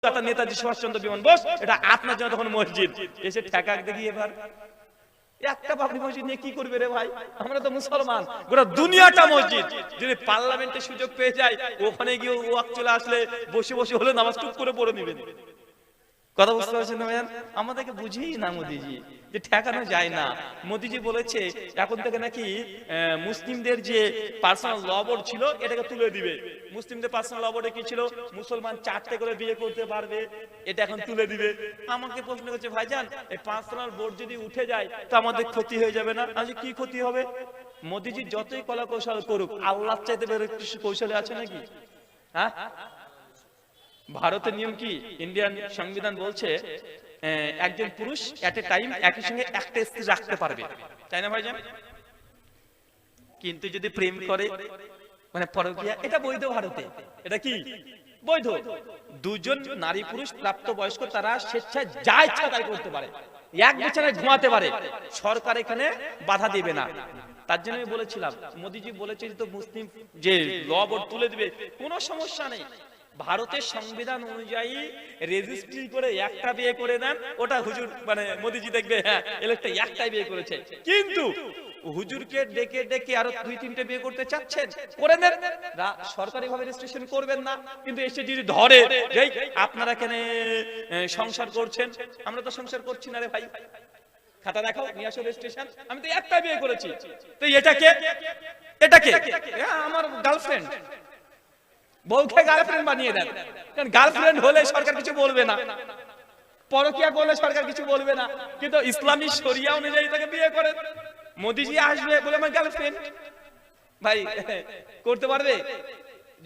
কলকাতা নেতাজি সুভাষচন্দ্র বিমান বোস, এটা আপনার জন্য তখন মসজিদ। এসে ঠেকা দেখি এবার একটা বাবরি মসজিদ নিয়ে কি করবে রে ভাই? আমরা তো মুসলমান, গোটা দুনিয়াটা মসজিদ। যদি পার্লামেন্টে সুযোগ পেয়ে যায়, ওখানে গিয়ে ওয়াক্ত চলে আসলে বসে বসে হলে নামাজ টুক করে পড়ে নেবেন। কথা বুঝতে পারছেন না ভাইয়া? আমাদেরকে বুঝেই না মোদিজি যে ঠেকানো যায় না। মোদিজি বলেছে এখন থেকে নাকি মুসলিমদের যে পার্সোনাল ল বোর্ড ছিল এটাকে তুলে দিবে। মুসলিমদের পার্সোনাল ল বোর্ডে কি ছিল? মুসলমান 4টে করে বিয়ে করতে পারবে, এটা এখন তুলে দিবে। আমাকে প্রশ্ন করছে ভাইজান এই পার্সোনাল বোর্ড যদি উঠে যায় তো আমাদের ক্ষতি হয়ে যাবে না? আজ কি ক্ষতি হবে? মোদিজি যতই কলা কৌশল করুক, আল্লাহ চাইতে বের কিছু কৌশলে আছে নাকি? হ্যাঁ, ভারতের নিয়ম কি? ইন্ডিয়ান সংবিধান বলছে একজন পুরুষ এট এ টাইম একই সঙ্গে একটা স্ত্রী রাখতে পারবে, তাই না ভাইজান? কিন্তু যদি প্রেম করে মানে পরকীয়া, এটা বৈধ ভারতে। এটা কি বৈধ? দুজন নারী পুরুষ প্রাপ্ত বয়স্ক তারা স্বেচ্ছায় যা ইচ্ছা তাই করতে পারে, এক বিছানায় ঘুমাতে পারে, সরকার এখানে বাধা দিবে না। তার জন্য আমি বলেছিলাম মোদিজি বলেছে তো মুসলিম যে ল বোর্ড তুলে দিবে, কোনো সমস্যা নেই। ভারতের সংবিধান অনুযায়ী রেজিস্ট্রি করে একটা বিয়ে করে দেন, ওটা হুজুর মানে মোদিজি দেখবে হ্যাঁ এলেকটা একটাই বিয়ে করেছে। কিন্তু হুজুরকে ডেকে ডেকে আরো 2-3টে বিয়ে করতে চাচ্ছেন, করে নেন, সরকারি ভাবে রেজিস্ট্রেশন করবেন না। কিন্তু এসে যদি ধরে যে আপনারা কেন সংসার করছেন, আমরা তো সংসার করছি না রে ভাই, খাতা দেখাও, নিয়ে আসো রেজিস্ট্রেশন, আমি তো একটা বিয়ে করেছি, তো এটাকে আমার গার্লফ্রেন্ড, বউকে গার্লফ্রেন্ড বানিয়ে দেন। কারণ গার্লফ্রেন্ড হলে সরকার কিছু বলবে না, পরকীয়া করলে সরকার কিছু বলবে না, কিন্তু ইসলামী শরিয়া অনুযায়ী তাকে বিয়ে করেন। মোদিজি আসবে বলে আমার গার্লফ্রেন্ড, ভাই করতে পারবে?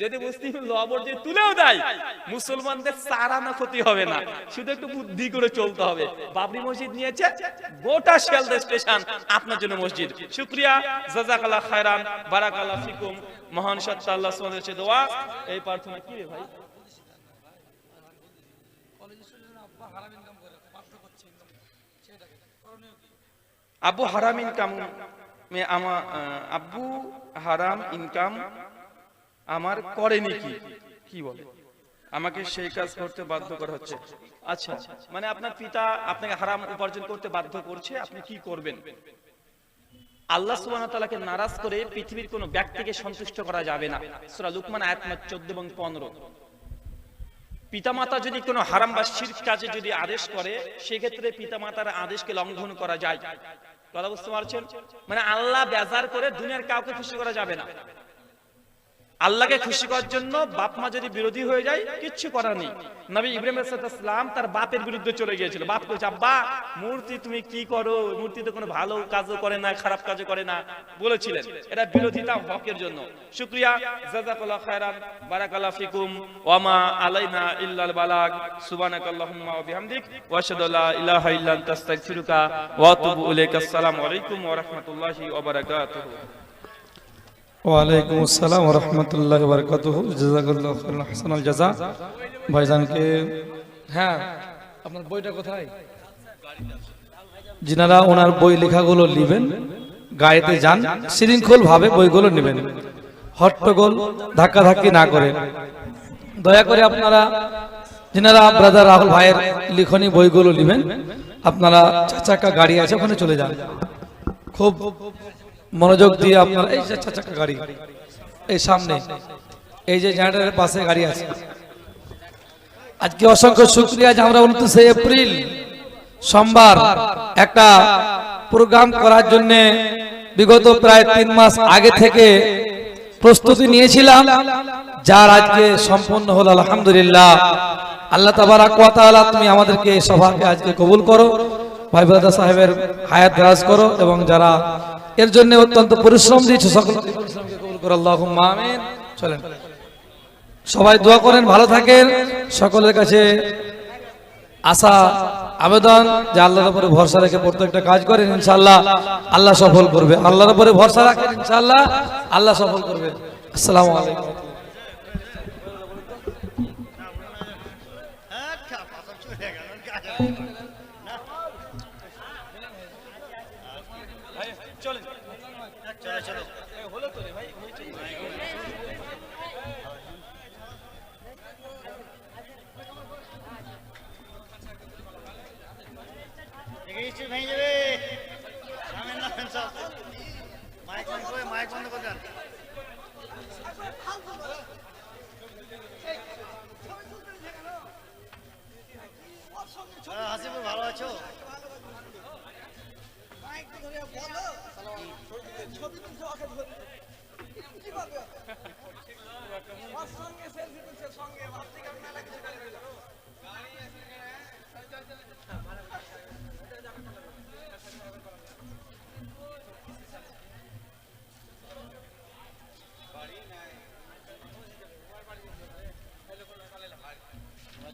যদি মুসলিম ল বোর্ড যে তুলেও দেয়, মুসলমানদের সারানা ক্ষতি হবে না, শুধু একটু বুদ্ধি করে চলতে হবে। বাবরি মসজিদ নিয়েছে, গোটা শিয়ালদা স্টেশন আপনার জন্য মসজিদ। শুকরিয়া, জাযাকাল্লাহ খায়রান, বারাকাল্লাহ ফিকুম। মহান সত্তা আল্লাহ সুবহানাহু ওয়া তাআলার দোয়া, এই প্রার্থনা। কি রে ভাই? আবু হারাম ইনকাম আব্বু হারাম ইনকাম আমার করেনি কি বলে, আমাকে সেই কাজ করতে বাধ্য করা হচ্ছে। আচ্ছা, মানে আপনার পিতা আপনাকে হারাম উপার্জন করতে বাধ্য করছে, আপনি কি করবেন? আল্লাহ সুবহানাহু ওয়া তাআলাকে নারাজ করে পৃথিবীর কোনো ব্যক্তিকে সন্তুষ্ট করা যাবে না। সূরা লুকমান আয়াত 14 এবং 15। পিতামাতা যদি কোনো হারাম বা শিরক কাজে যদি আদেশ করে, সেক্ষেত্রে পিতামাতার আদেশকে লঙ্ঘন করা যায়। কথা বুঝতে পারছেন? মানে আল্লাহ বেজার করে দুনিয়ার কাউকে খুশি করা যাবে না। আল্লাহকে খুশি করার জন্য বাপ মা যদি বিরোধী হয়ে যায়, কিচ্ছু করার নেই। নবী ইব্রাহিম আলাইহিস সালাম তার বাপের বিরুদ্ধে চলে গিয়েছিল। বাপ কইছে আব্বা মূর্তি তুমি কি করো, মূর্তি তো কোনো ভালো কাজও করে না, খারাপ কাজও করে না বলেছিলেন। এটা বিরোধিতা হকের জন্য। শুকরিয়া, জাযাকাল্লাহু খায়রান, বারাকাল্লাহু ফিকুম, ওয়া মা আলাইনা ইল্লাল বালাগ। সুবহানাকাল্লাহুম্মা ওয়া বিহামদিক, ওয়া আশহাদু আল্লা ইলাহা ইল্লা আনতা আস্তাগফিরুকা ওয়া আতুবু ইলাইক। আসসালামু আলাইকুম ওয়া রাহমাতুল্লাহি ওয়া বারাকাতুহু। ওয়ালাইকুম আসসালাম ওয়া রাহমাতুল্লাহি ওয়া বারাকাতুহু। জাযাকাল্লাহু খাইরান, হাসানাল জাযা। ভাইজানকে হ্যাঁ, আপনার বইটা কোথায়? যিনারা ওনার বই লেখাগুলো নেবেন, গাড়িতে যান, শৃঙ্খল ভাবে বইগুলো নেবেন, হট্টগোল ধাক্কাধাক্কি না করে। দয়া করে আপনারা যিনারা ব্রাদার রাহুল ভাইয়ের লিখনী বইগুলো নেবেন, আপনারা 4 চাকা গাড়ি আছে ওখানে চলে যান। খুব মনোযোগ দিয়ে আপনারা, এই যে 4 চাকা গাড়ি এই সামনে, এই যে জেনারেটরের পাশে গাড়ি আছে। আজকে অসংখ্য শুকরিয়া যে আমরা 29 এপ্রিল সোমবার একটা প্রোগ্রাম করার জন্য বিগত প্রায় 3 মাস আগে থেকে প্রস্তুতি নিয়েছিলাম, যার আজকে সম্পন্ন হলো আলহামদুলিল্লাহ। আল্লাহ তাবারাক ওয়া তাআলা তুমি আমাদেরকে সবাইকে আজকে কবুল করো, ভাই ব্রাদার সাহেবের হায়াত দারাজ করো, এবং যারা এর জন্য অত্যন্ত পরিশ্রম দিয়েছে সকল পরিশ্রমকে কবুল করো, আল্লাহুম্মা আমিন। চলেন সবাই দোয়া করেন, ভালো থাকেন। সকলের কাছে আশা আবেদন যে আল্লাহর উপরে ভরসা রেখে প্রত্যেকটা কাজ করেন, ইনশাআল্লাহ আল্লাহ সফল করবে। আল্লাহর উপরে ভরসা রাখেন, ইনশাআল্লাহ আল্লাহ সফল করবে। আসসালামু আলাইকুম। হলো তো রে ভাই, স্টেজ ভেঙে যাবে। নামেন নামেন সব। মাইক বন্ধ করে মাইক বন্ধ করে দেন। হাসিপুর ভালো আছো?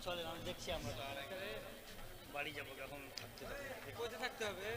চলেন আমি দেখছি আমরা বাড়ি যাবো এখন থাকতে হবে।